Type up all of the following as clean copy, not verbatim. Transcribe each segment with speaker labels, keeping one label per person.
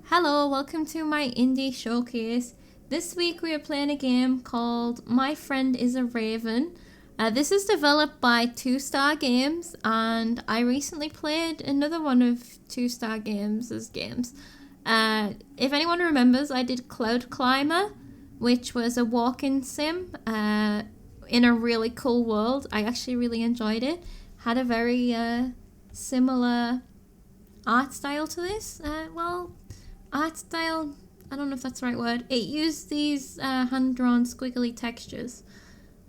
Speaker 1: Hello, welcome to my indie showcase. This week we are playing a game called My Friend is a Raven. This is developed by 2-Star Games, and I recently played another one of 2-Star Games' games. If anyone remembers, I did Cloud Climber, which was a walking sim in a really cool world. I actually really enjoyed it. Had a very similar art style to this. Art style, I don't know if that's the right word. It used these hand-drawn squiggly textures.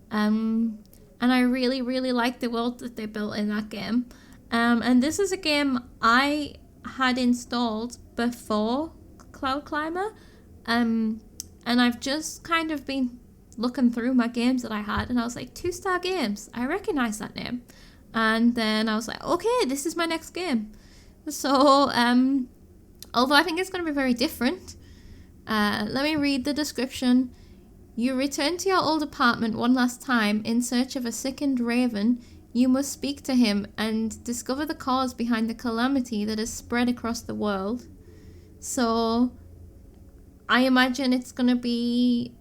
Speaker 1: And I really, really liked the world that they built in that game. And this is a game I had installed before Cloud Climber. And I've just kind of been looking through my games that I had, and I was like, 2-Star Games, I recognize that name. And then I was like, okay, this is my next game. So, although I think it's going to be very different, let me read the description. You return to your old apartment one last time in search of a sickened raven. You must speak to him and discover the cause behind the calamity that has spread across the world. So, I imagine it's going to be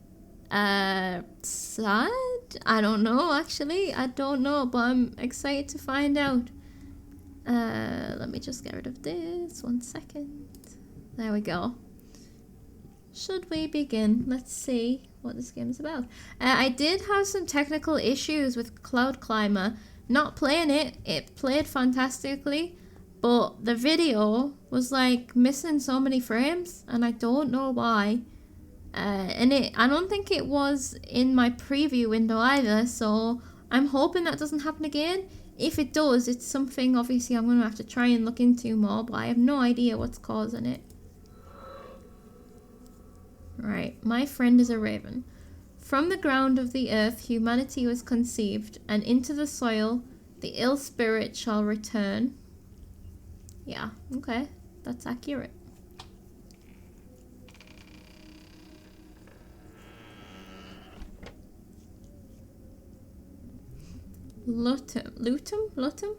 Speaker 1: sad? I don't know, actually. I don't know, but I'm excited to find out. Let me just get rid of this. 1 second. There we go. Should we begin? Let's see what this game is about. I did have some technical issues with Cloud Climber. Not playing it. It played fantastically. But the video was like missing so many frames. And I don't know why. I don't think it was in my preview window either. So I'm hoping that doesn't happen again. If it does, it's something obviously I'm going to have to try and look into more, but I have no idea what's causing it. Right, my friend is a raven. From the ground of the earth humanity was conceived, and into the soil the ill spirit shall return. Yeah, okay, that's accurate. Lutum?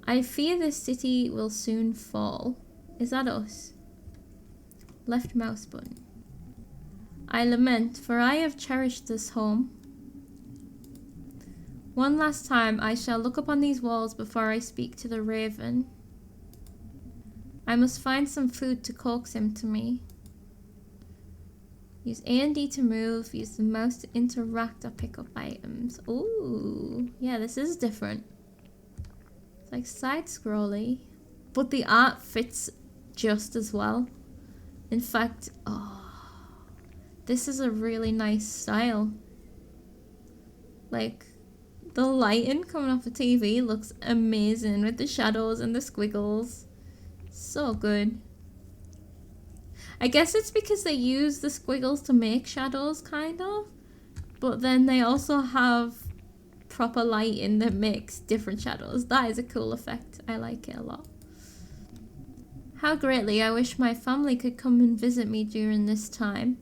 Speaker 1: I fear this city will soon fall. Is that us? Left mouse button. I lament, for I have cherished this home. One last time I shall look upon these walls before I speak to the raven. I must find some food to coax him to me. Use A and D to move, use the mouse to interact or pick up items. Ooh, yeah, this is different. It's like side-scrolly, but the art fits just as well. In fact, this is a really nice style. Like, the lighting coming off the TV looks amazing with the shadows and the squiggles. So good. I guess it's because they use the squiggles to make shadows, kind of. But then they also have proper lighting that makes different shadows. That is a cool effect. I like it a lot. How greatly I wish my family could come and visit me during this time.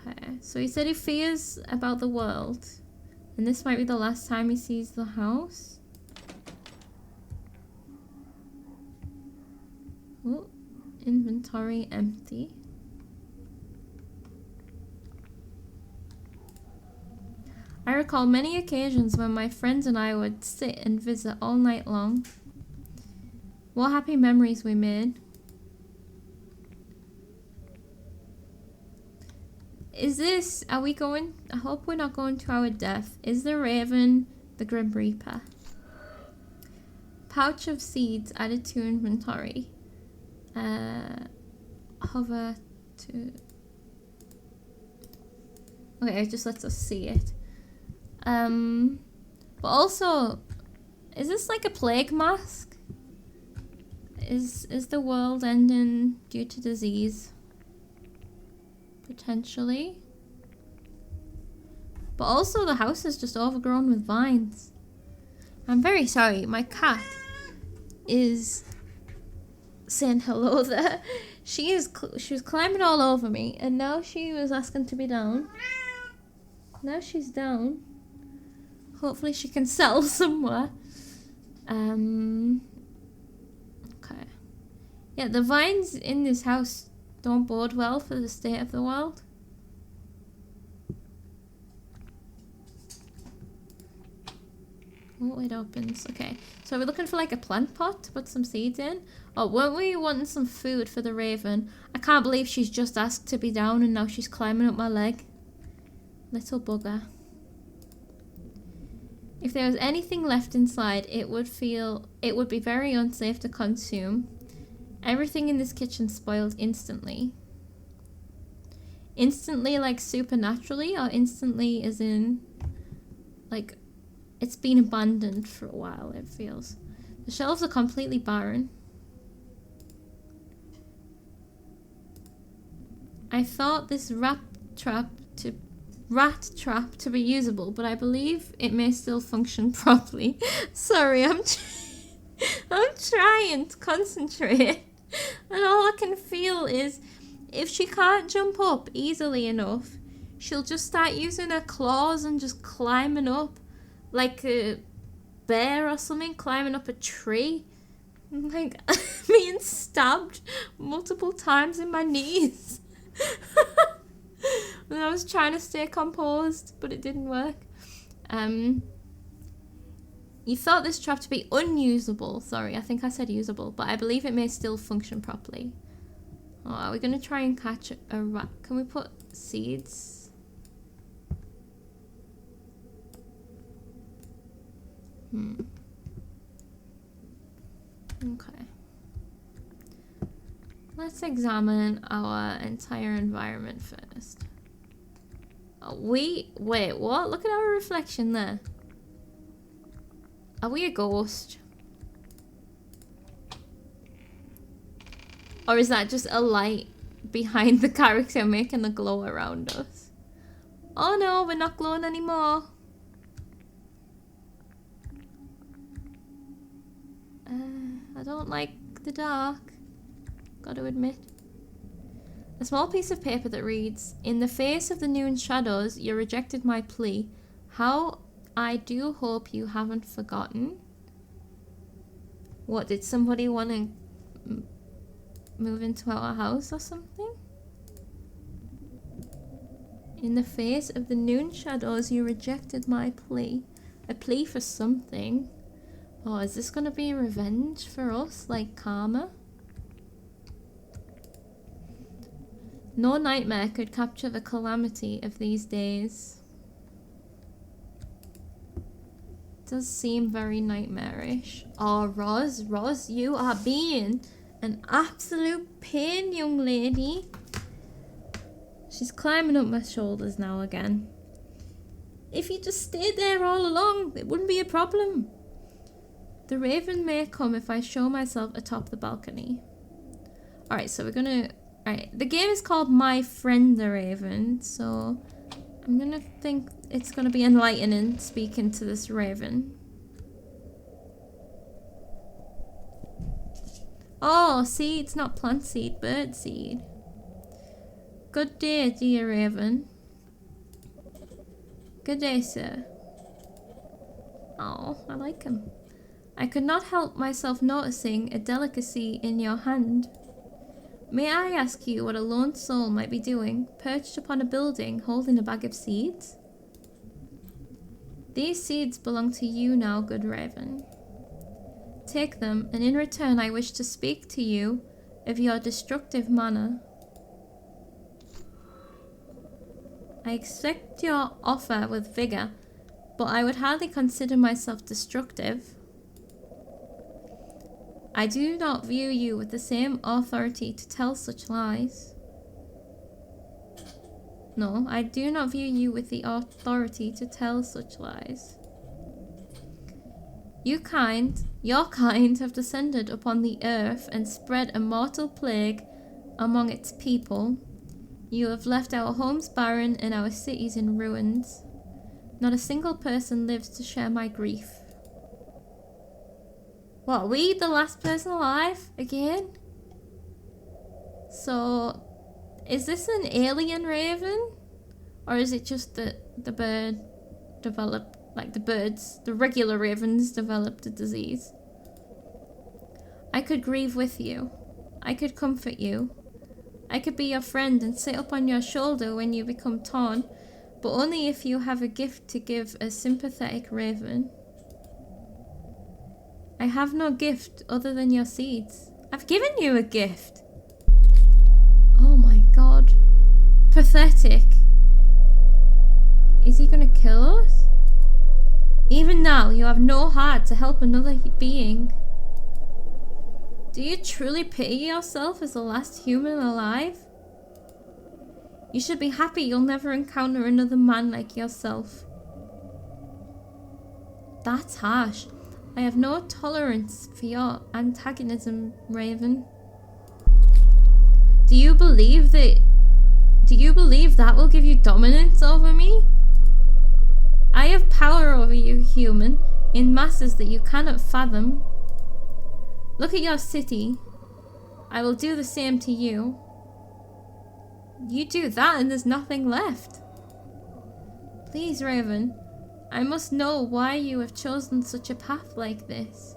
Speaker 1: Okay, so he said he fears about the world. And this might be the last time he sees the house. Oh. Inventory empty. I recall many occasions when my friends and I would sit and visit all night long. What happy memories we made. Is this, are we going, I hope we're not going to our death. Is the raven the Grim Reaper? Pouch of seeds added to inventory. Hover to... Okay, it just lets us see it. But also, is this like a plague mask? Is the world ending due to disease? Potentially. But also the house is just overgrown with vines. I'm very sorry, my cat is saying hello there. She was climbing all over me, and now she was asking to be down. Now she's down. Hopefully she can settle somewhere. Okay. Yeah, the vines in this house don't bode well for the state of the world. Oh, it opens. Okay, so we're looking for like a plant pot to put some seeds in. Oh, weren't we wanting some food for the raven? I can't believe she's just asked to be down and now she's climbing up my leg. Little bugger. If there was anything left inside, it would be very unsafe to consume. Everything in this kitchen spoiled instantly. Instantly, like supernaturally, or instantly as in like it's been abandoned for a while, it feels. The shelves are completely barren. I thought this rat trap to be usable, but I believe it may still function properly. Sorry, I'm trying to concentrate, and all I can feel is if she can't jump up easily enough, she'll just start using her claws and just climbing up like a bear or something, climbing up a tree. Like being stabbed multiple times in my knees. And I was trying to stay composed, but it didn't work. You thought this trap to be unusable. Sorry, I think I said usable, but I believe it may still function properly. Oh, are we going to try and catch a rat? Can we put seeds? Okay. Let's examine our entire environment first. Oh, wait, what? Look at our reflection there. Are we a ghost? Or is that just a light behind the character making the glow around us? Oh no, we're not glowing anymore. I don't like the dark, gotta admit. A small piece of paper that reads, "In the face of the noon shadows, you rejected my plea. How I do hope you haven't forgotten." What, did somebody want to move into our house or something? In the face of the noon shadows, you rejected my plea. A plea for something. Oh, is this gonna be revenge for us, like karma? No nightmare could capture the calamity of these days. It does seem very nightmarish. Oh, Roz, you are being an absolute pain, young lady. She's climbing up my shoulders now again. If you just stayed there all along, it wouldn't be a problem. The raven may come if I show myself atop the balcony. Alright, so we're gonna... Alright, the game is called My Friend the Raven, so I'm gonna think it's gonna be enlightening speaking to this raven. Oh, seeds, not plant seed, bird seed. Good day, dear raven. Good day, sir. Oh, I like him. I could not help myself noticing a delicacy in your hand. May I ask you what a lone soul might be doing, perched upon a building, holding a bag of seeds? These seeds belong to you now, good raven. Take them, and in return I wish to speak to you of your destructive manner. I accept your offer with vigour, but I would hardly consider myself destructive. I do not view you with the same authority to tell such lies. No, I do not view you with the authority to tell such lies. Your kind have descended upon the earth and spread a mortal plague among its people. You have left our homes barren and our cities in ruins. Not a single person lives to share my grief. What, are we the last person alive again? So, is this an alien raven? Or is it just that the bird developed, like the regular ravens developed a disease? I could grieve with you. I could comfort you. I could be your friend and sit up on your shoulder when you become torn, but only if you have a gift to give a sympathetic raven. I have no gift other than your seeds. I've given you a gift. Oh my god. Pathetic. Is he gonna kill us? Even now, you have no heart to help another being. Do you truly pity yourself as the last human alive? You should be happy you'll never encounter another man like yourself. That's harsh. I have no tolerance for your antagonism, Raven. Do you believe that will give you dominance over me? I have power over you, human, in masses that you cannot fathom. Look at your city. I will do the same to you. You do that and there's nothing left. Please, Raven, I must know why you have chosen such a path like this.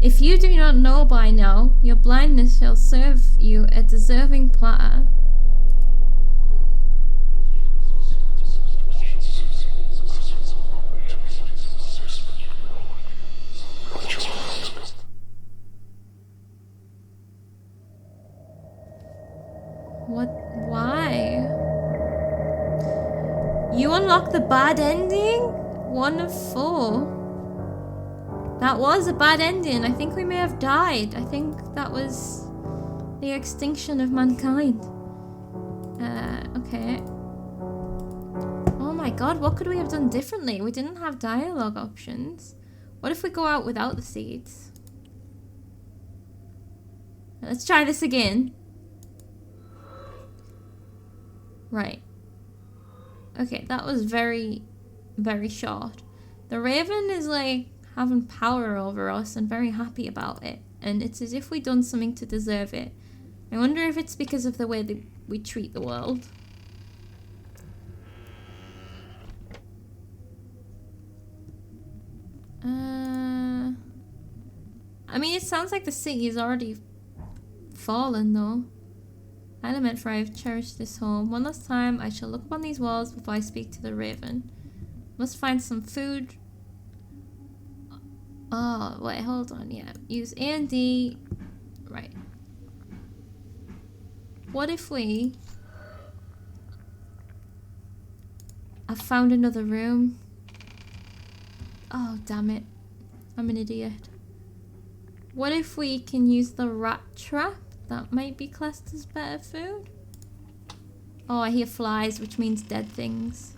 Speaker 1: If you do not know by now, your blindness shall serve you a deserving platter. What? Why? You unlock the bad ending? 1 of 4. That was a bad ending. I think we may have died. I think that was the extinction of mankind. Okay. Oh my god, what could we have done differently? We didn't have dialogue options. What if we go out without the seeds? Let's try this again. Right. Okay, that was very, very short. The Raven is like having power over us and very happy about it. And it's as if we've done something to deserve it. I wonder if it's because of the way that we treat the world. I mean, it sounds like the city is already fallen though. Element for I have cherished this home. One last time, I shall look upon these walls before I speak to the Raven. Must find some food. Oh, wait, hold on, yeah. Use A and D. Right. What if we... I found another room. Oh, damn it. I'm an idiot. What if we can use the rat trap? That might be classed as better food. Oh, I hear flies, which means dead things.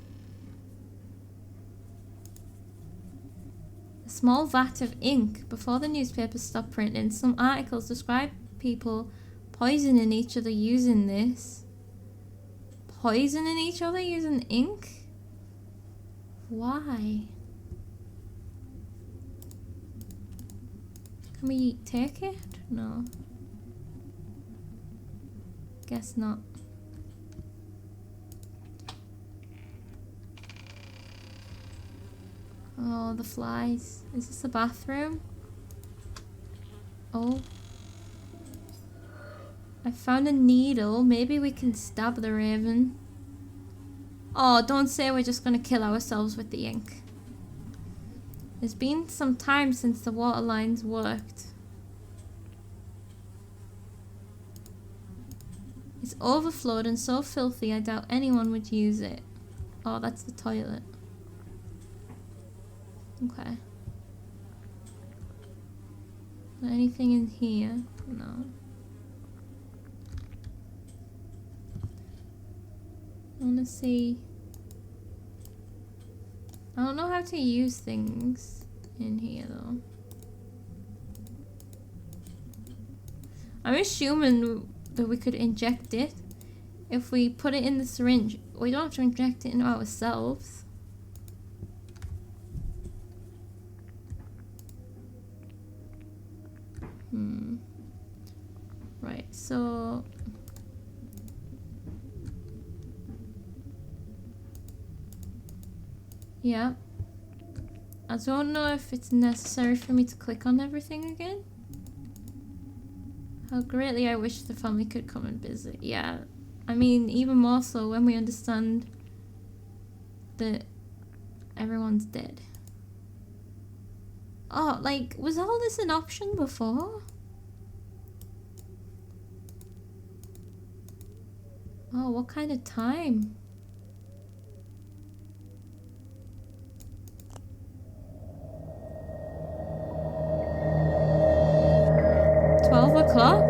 Speaker 1: A small vat of ink. Before the newspapers stopped printing, some articles describe people poisoning each other using this. Poisoning each other using ink? Why? Can we take it? No. Guess not. Oh, the flies. Is this a bathroom? Oh. I found a needle. Maybe we can stab the Raven. Oh, don't say we're just gonna kill ourselves with the ink. It's been some time since the water lines worked. It's overflowed and so filthy I doubt anyone would use it. Oh, that's the toilet. Okay. Anything in here? No. I wanna see. I don't know how to use things in here though. I'm assuming that we could inject it. If we put it in the syringe, we don't have to inject it into ourselves. Right, so... yeah. I don't know if it's necessary for me to click on everything again. How greatly I wish the family could come and visit. Yeah, I mean, even more so when we understand that everyone's dead. Oh, like, was all this an option before? Oh, what kind of time? $12 o'clock?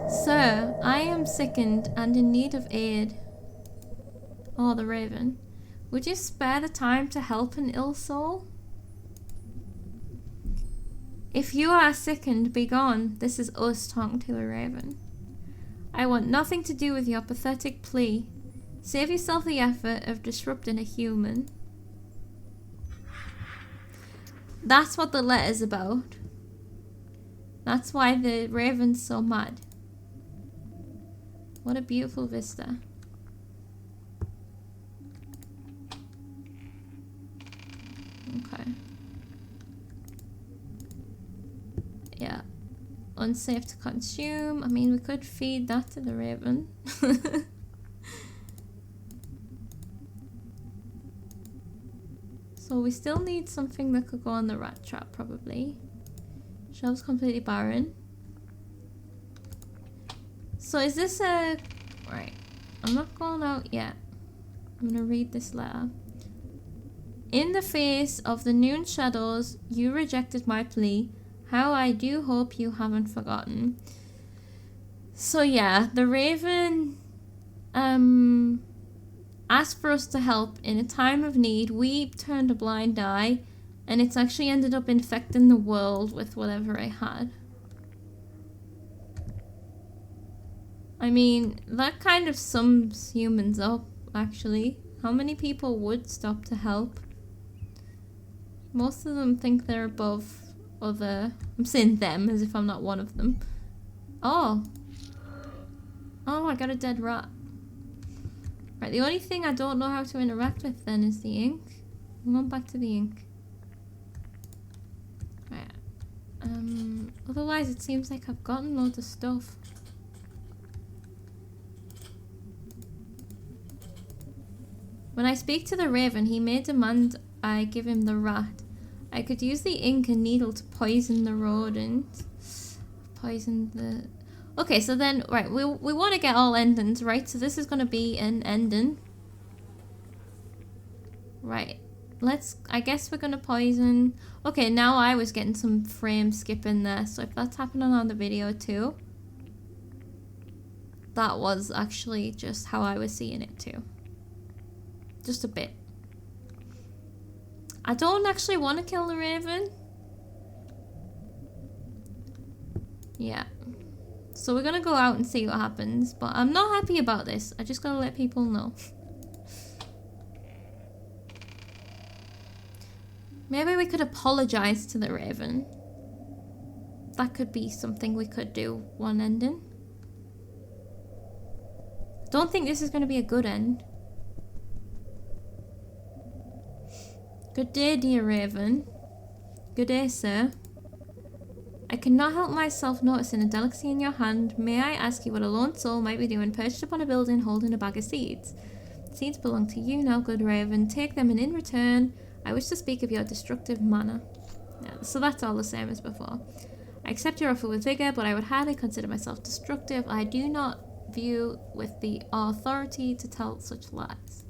Speaker 1: Sir, I am sickened and in need of aid. Oh, the raven. Would you spare the time to help an ill soul? If you are sickened, be gone. This is us talking to a raven. I want nothing to do with your pathetic plea. Save yourself the effort of disrupting a human. That's what the letter's about. That's why the raven's so mad. What a beautiful vista. Okay. Yeah. Unsafe to consume. I mean, we could feed that to the raven. So we still need something that could go on the rat trap, probably. Shelves completely barren. So is this a... Right. I'm not going out yet. I'm gonna read this letter. In the face of the noon shadows, you rejected my plea. How I do hope you haven't forgotten. So yeah, the raven asked for us to help in a time of need. We turned a blind eye, and it's actually ended up infecting the world with whatever I had. I mean, that kind of sums humans up, actually. How many people would stop to help? Most of them think they're above other... I'm saying them as if I'm not one of them. Oh. Oh, I got a dead rat. Right, the only thing I don't know how to interact with then is the ink. I'm going back to the ink. Right. Otherwise it seems like I've gotten loads of stuff. When I speak to the raven, he may demand I give him the rat. I could use the ink and needle to poison the rodent. Poison the... Okay, so then, right, we want to get all endings, right? So this is going to be an ending. Right. Let's... I guess we're going to poison... Okay, now I was getting some frame skipping there. So if that's happening on the video too... That was actually just how I was seeing it too. Just a bit. I don't actually want to kill the raven. Yeah. So we're gonna go out and see what happens. But I'm not happy about this. I just gotta let people know. Maybe we could apologize to the raven. That could be something we could do. One ending. Don't think this is gonna be a good end. Good day, dear raven. Good day, sir. I cannot help myself noticing a delicacy in your hand. May I ask you what a lone soul might be doing perched upon a building holding a bag of seeds? Seeds belong to you now, good raven. Take them, and in return, I wish to speak of your destructive manner. Yeah, so that's all the same as before. I accept your offer with vigour, but I would hardly consider myself destructive. I do not view with the authority to tell such lies.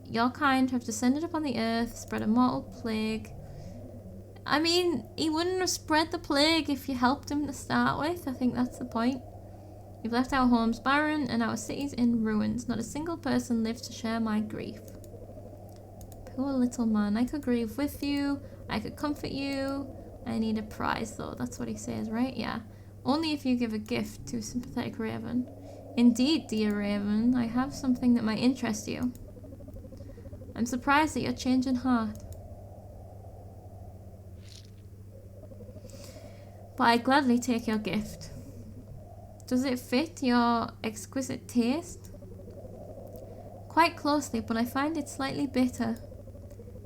Speaker 1: Your kind have descended upon the earth, spread a mortal plague. I mean, he wouldn't have spread the plague if you helped him to start with. I think that's the point. You've left our homes barren and our cities in ruins. Not a single person lives to share my grief. Poor little man. I could grieve with you. I could comfort you. I need a prize, though. That's what he says, right? Yeah. Only if you give a gift to a sympathetic raven. Indeed, dear raven. I have something that might interest you. I'm surprised at your changing heart. But I gladly take your gift. Does it fit your exquisite taste? Quite closely, but I find it slightly bitter.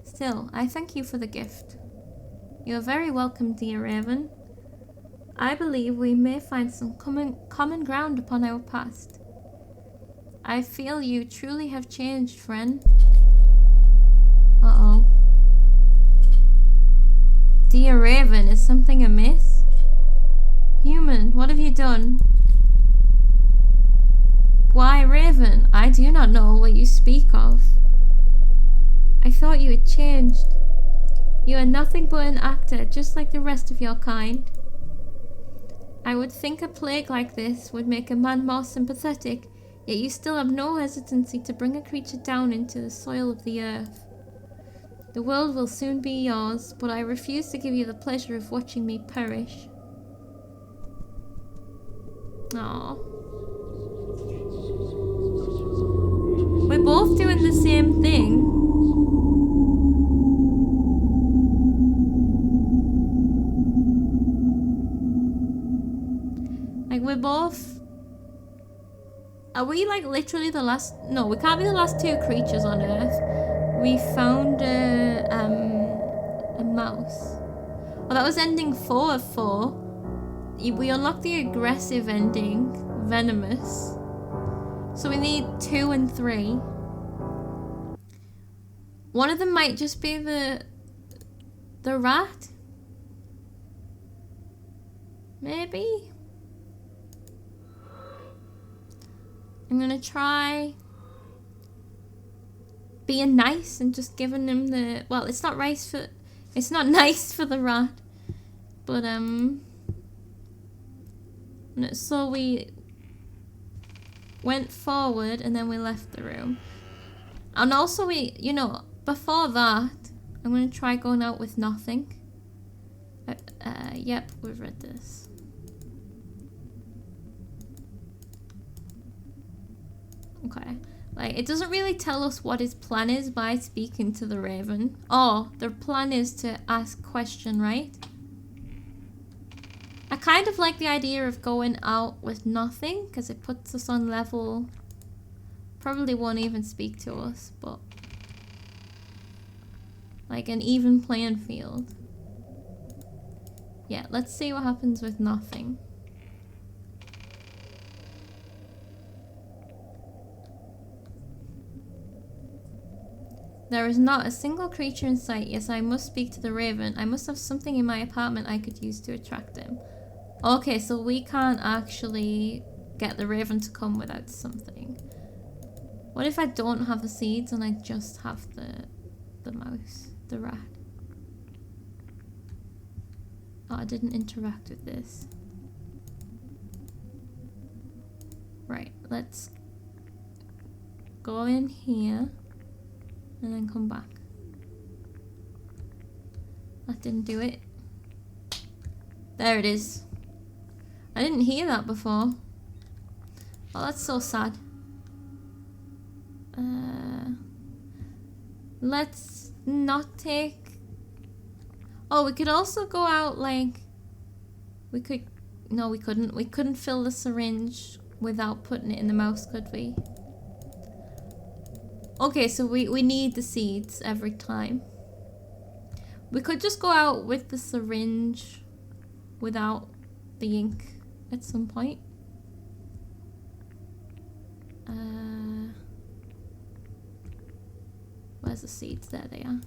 Speaker 1: Still, I thank you for the gift. You're very welcome, dear Raven. I believe we may find some common ground upon our past. I feel you truly have changed, friend. Uh-oh. Dear Raven, is something amiss? Human, what have you done? Why, Raven, I do not know what you speak of. I thought you had changed. You are nothing but an actor, just like the rest of your kind. I would think a plague like this would make a man more sympathetic, yet you still have no hesitancy to bring a creature down into the soil of the earth. The world will soon be yours, but I refuse to give you the pleasure of watching me perish. Aww. We're both doing the same thing. Like, we're both... Are we, like, literally the last... No, we can't be the last two creatures on Earth. We found a mouse. Well, that was ending 4 of 4. We unlocked the aggressive ending, venomous. So we need 2 and 3. One of them might just be the rat. Maybe. I'm gonna try being nice and just giving him the... Well, it's not nice for the rat. But, so we went forward and then we left the room. And also you know, before that, I'm gonna try going out with nothing. Yep, we've read this. Okay. Like, it doesn't really tell us what his plan is by speaking to the Raven. Oh, their plan is to ask question, right? I kind of like the idea of going out with nothing, because it puts us on level... Probably won't even speak to us, but... Like an even playing field. Yeah, let's see what happens with nothing. There is not a single creature in sight. Yes, I must speak to the Raven. I must have something in my apartment I could use to attract him. Okay, so we can't actually get the Raven to come without something. What if I don't have the seeds and I just have the mouse, the rat? Oh, I didn't interact with this. Right, let's go in here. And then come back. That didn't do it. There it is. I didn't hear that before. Oh, that's so sad. Let's not take... Oh, we could also go out like... We could... No, we couldn't. We couldn't fill the syringe without putting it in the mouse, could we? Okay, so we need the seeds every time. We could just go out with the syringe without the ink at some point. Where's the seeds? There they are.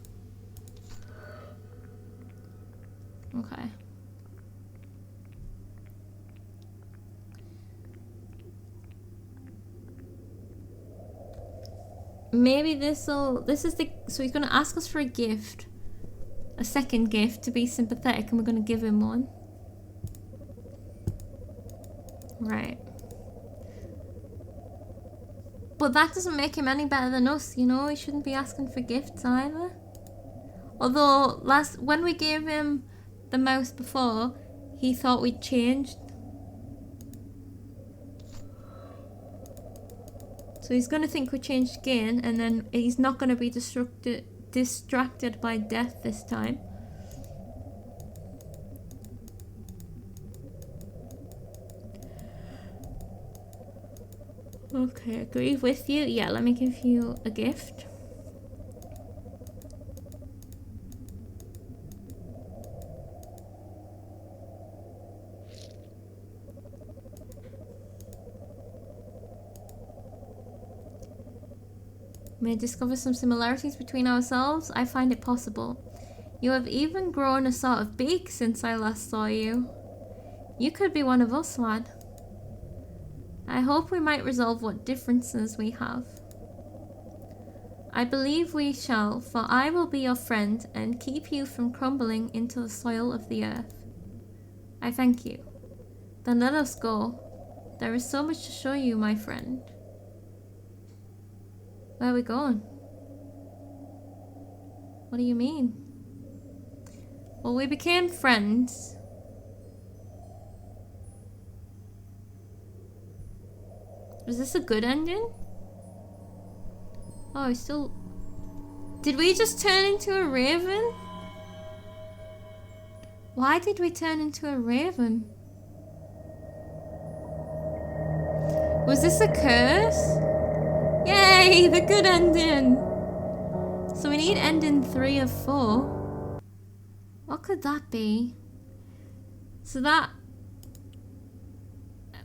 Speaker 1: Okay. Maybe so he's gonna ask us for a gift. A second gift to be sympathetic, and we're gonna give him one. Right. But that doesn't make him any better than us, you know? He shouldn't be asking for gifts either. Although, when we gave him the mouse before, he thought we'd changed. So he's going to think we changed again, and then he's not going to be distracted by death this time. Okay, agree with you. Yeah, let me give you a gift. May discover some similarities between ourselves. I find it possible. You have even grown a sort of beak since I last saw you. You could be one of us, lad. I hope we might resolve what differences we have. I believe we shall, for I will be your friend and keep you from crumbling into the soil of the earth. I thank you. Then let us go. There is so much to show you, my friend. Where are we going? What do you mean? Well, we became friends. Was this a good ending? Oh, I still... Did we just turn into a raven? Why did we turn into a raven? Was this a curse? Yay, the good ending! So we need ending 3 of 4. What could that be? So that...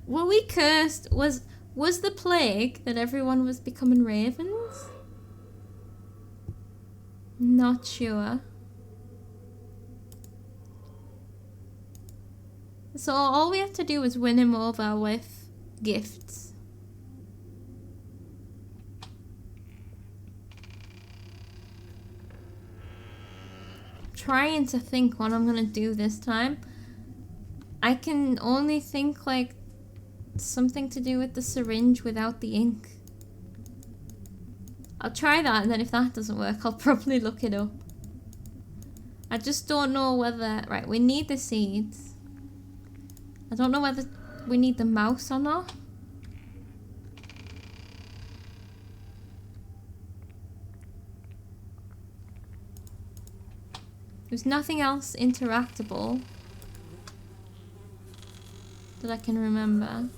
Speaker 1: Were we cursed? Was the plague that everyone was becoming ravens? Not sure. So all we have to do is win him over with gifts. Trying to think what I'm gonna do this time. I can only think like something to do with the syringe without the ink. I'll try that, and then if that doesn't work, I'll probably look it up. I just don't know whether... Right, we need the seeds. I don't know whether we need the mouse or not. There's nothing else interactable that I can remember.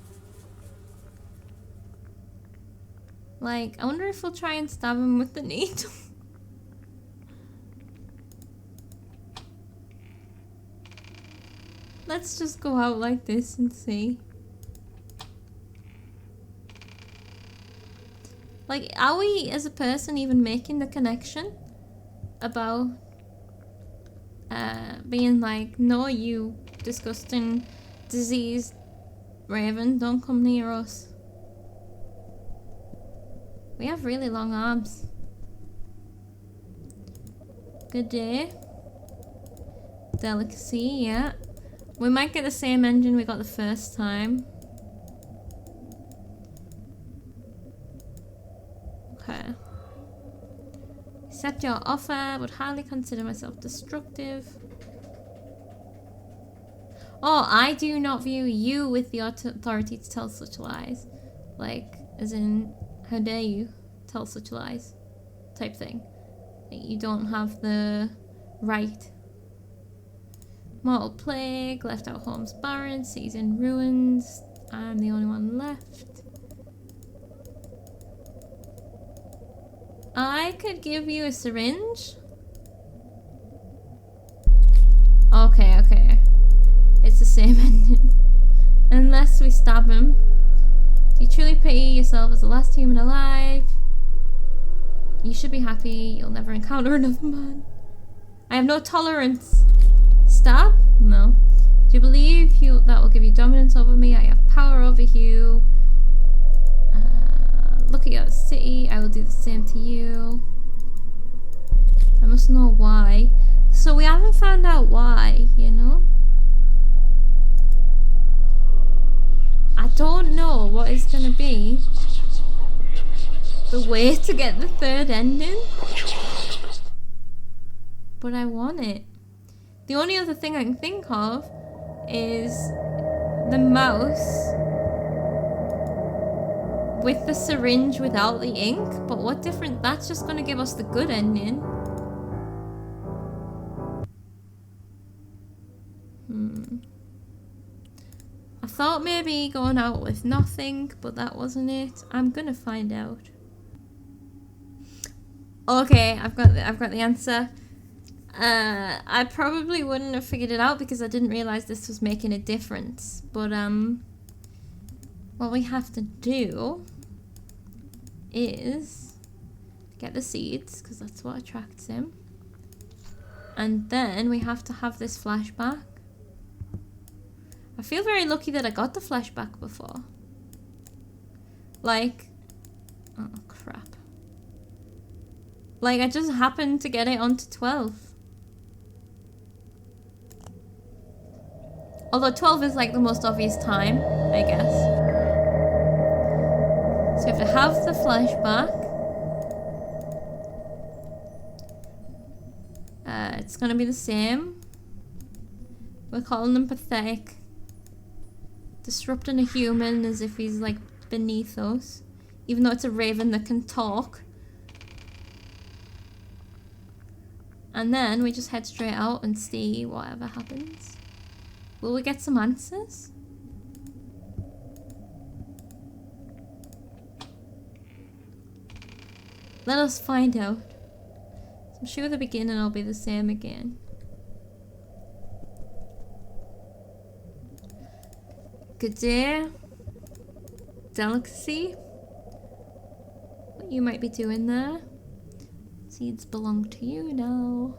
Speaker 1: Like, I wonder if we'll try and stab him with the needle. Let's just go out like this and see. Like, are we as a person even making the connection about being like, no, you disgusting, diseased raven, don't come near us. We have really long arms. Good day. Delicacy, yeah. We might get the same engine we got the first time. Okay. Accept your offer, would hardly consider myself destructive. Oh, I do not view you with the authority to tell such lies. Like, as in, how dare you tell such lies? Type thing. Like, you don't have the right. Mortal plague, left our homes barren, cities in ruins. I'm the only one left. I could give you a syringe. Okay, okay. It's the same ending. Unless we stab him. Do you truly pity yourself as the last human alive? You should be happy. You'll never encounter another man. I have no tolerance. Stab? No. Do you believe that will give you dominance over me? I have power over you. Look at your city. I will do the same to you. I must know why. So we haven't found out why, you know? I don't know what is going to be the way to get the third ending. But I want it. The only other thing I can think of is the mouse with the syringe without the ink. But what different? That's just going to give us the good ending. I thought maybe going out with nothing, but that wasn't it. I'm gonna find out. Okay, I've got the answer. I probably wouldn't have figured it out because I didn't realize this was making a difference. But what we have to do is Get the seeds, because that's what attracts him. And then we have to have this flashback. I feel very lucky that I got the flashback before. Like... Oh, crap. Like, I just happened to get it onto 12. Although 12 is like the most obvious time, I guess. So we have to have the flashback. It's gonna be the same. We're calling them pathetic. Disrupting a human as if he's like beneath us. Even though it's a raven that can talk. And then we just head straight out and see whatever happens. Will we get some answers? Let us find out. I'm sure the beginning will be the same again. Good day. Delicacy. What you might be doing there. Seeds belong to you now.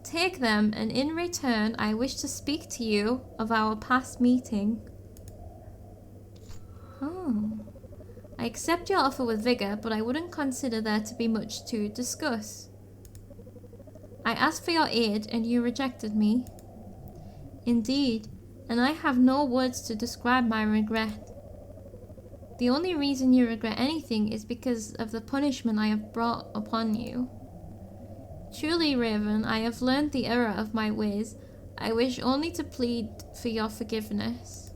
Speaker 1: Take them, and in return, I wish to speak to you of our past meeting. Oh. I accept your offer with vigor, but I wouldn't consider there to be much to discuss. I asked for your aid, and you rejected me. Indeed, and I have no words to describe my regret. The only reason you regret anything is because of the punishment I have brought upon you. Truly, Raven, I have learned the error of my ways. I wish only to plead for your forgiveness.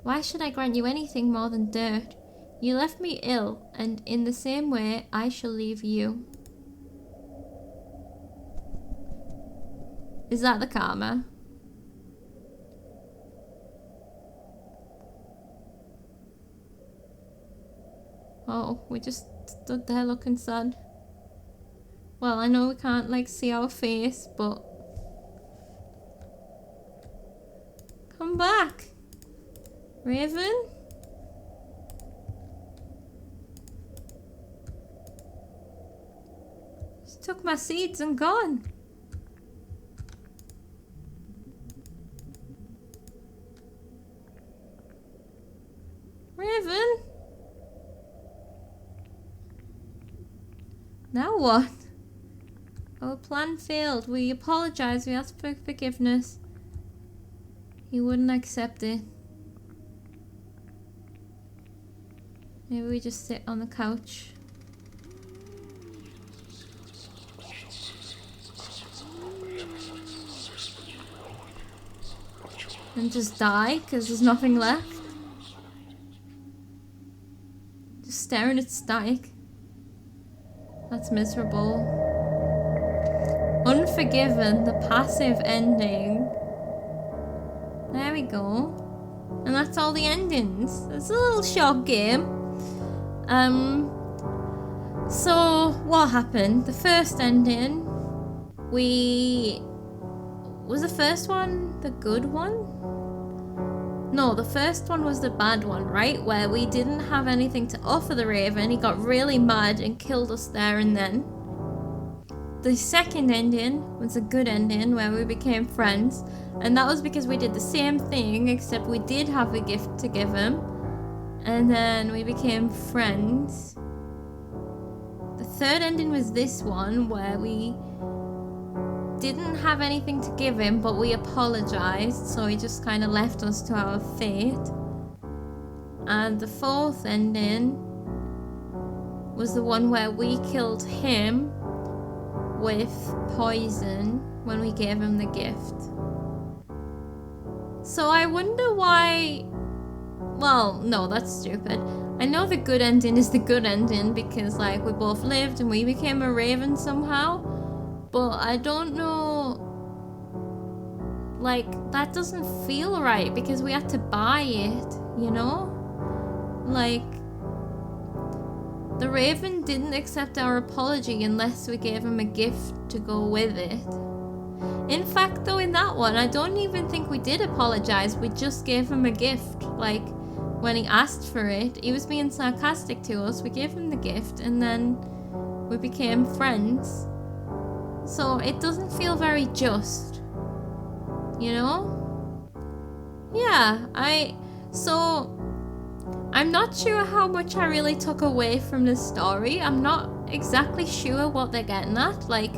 Speaker 1: Why should I grant you anything more than dirt? You left me ill, and in the same way, I shall leave you. Is that the karma? Oh, we just stood there looking sad. Well, I know we can't, like, see our face, but... Come back! Raven? Just took my seeds and gone. Raven? Now what? Our plan failed. We apologized. We asked for forgiveness. He wouldn't accept it. Maybe we just sit on the couch. And just die because there's nothing left. Just staring at static. That's miserable. Unforgiven, the passive ending. There we go. And that's all the endings. It's a little short game. So what happened? The first ending, was the first one the good one? No, the first one was the bad one, right? Where we didn't have anything to offer the Raven. He got really mad and killed us there and then. The second ending was a good ending where we became friends. And that was because we did the same thing, except we did have a gift to give him. And then we became friends. The third ending was this one where we didn't have anything to give him, but we apologized, so he just kind of left us to our fate. And the fourth ending was the one where we killed him with poison when we gave him the gift. So I wonder why... Well, no, that's stupid. I know the good ending is the good ending because, like, we both lived and we became a Raven somehow. But I don't know, like, that doesn't feel right because we had to buy it, you know? Like, the Raven didn't accept our apology unless we gave him a gift to go with it. In fact, though, in that one, I don't even think we did apologize. We just gave him a gift. Like, when he asked for it, he was being sarcastic to us. We gave him the gift and then we became friends. So it doesn't feel very just, you know? Yeah, I'm not sure how much I really took away from the story. I'm not exactly sure what they're getting at. Like,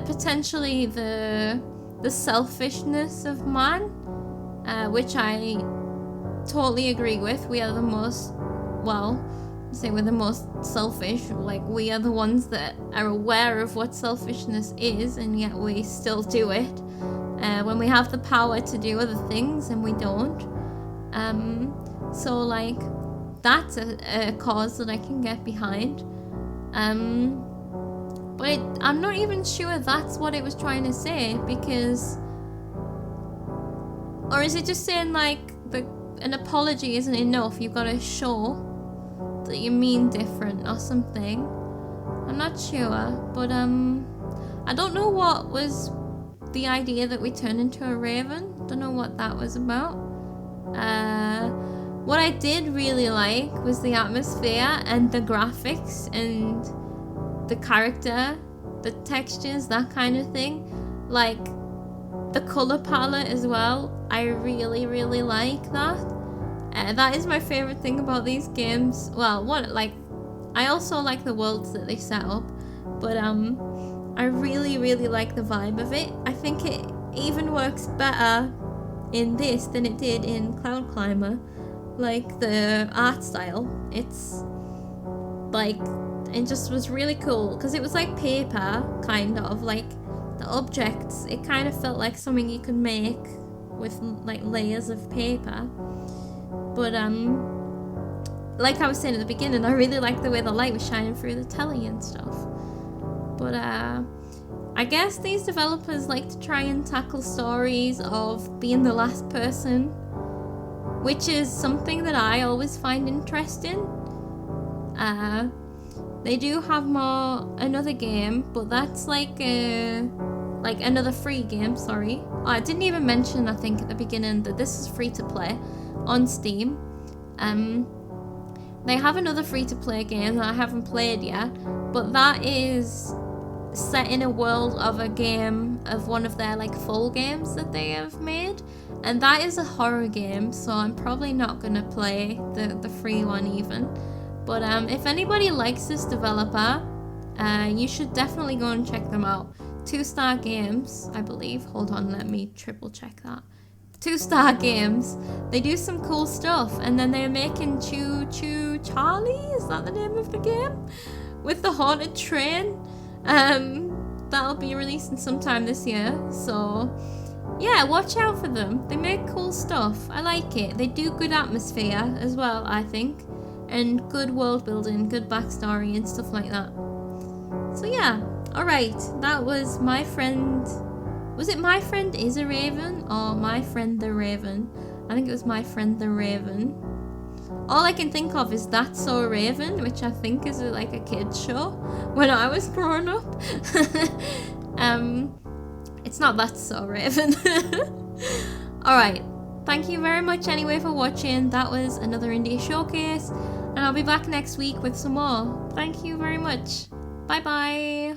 Speaker 1: potentially the selfishness of man, which I totally agree with. We are the most, well, say we're the most selfish. Like, we are the ones that are aware of what selfishness is, and yet we still do it. When we have the power to do other things and we don't. So like, that's a cause that I can get behind. But I'm not even sure that's what it was trying to say, because, or is it just saying like an apology isn't enough? You've got to show that you mean different or something. I'm not sure, but I don't know what was the idea that we turned into a raven. Don't know what that was about. What I did really like was the atmosphere and the graphics and the character, the textures, that kind of thing. Like the color palette as well. I really, really like that. That is my favorite thing about these games. Well, I also like the worlds that they set up, but I really, really like the vibe of it. I think it even works better in this than it did in Cloud Climber. Like, the art style, it's like, it just was really cool, because it was like paper, kind of, like the objects, it kind of felt like something you could make with like layers of paper. But like I was saying at the beginning, I really liked the way the light was shining through the telly and stuff. But I guess these developers like to try and tackle stories of being the last person, which is something that I always find interesting. They do have another game, but that's like another free game, sorry. Oh, I didn't even mention, I think, at the beginning that this is free to play on Steam. They have another free to play game that I haven't played yet, but that is set in a world of a game of one of their like full games that they have made, and that is a horror game, so I'm probably not gonna play the free one even. But if anybody likes this developer, you should definitely go and check them out. 2-Star Games, I believe. Hold on, let me triple check that. 2-Star Games. They do some cool stuff, and then they're making Choo Choo Charlie, is that the name of the game? With the haunted train. That'll be releasing sometime this year, so yeah, watch out for them. They make cool stuff. I like it. They do good atmosphere as well, I think, and good world building, good backstory and stuff like that. So yeah, alright, that was My Friend. Was it My Friend is a Raven or My Friend the Raven? I think it was My Friend the Raven. All I can think of is That's So Raven, which I think is like a kid's show when I was growing up. It's not That's So Raven. Alright, thank you very much anyway for watching. That was another Indie Showcase, and I'll be back next week with some more. Thank you very much. Bye bye.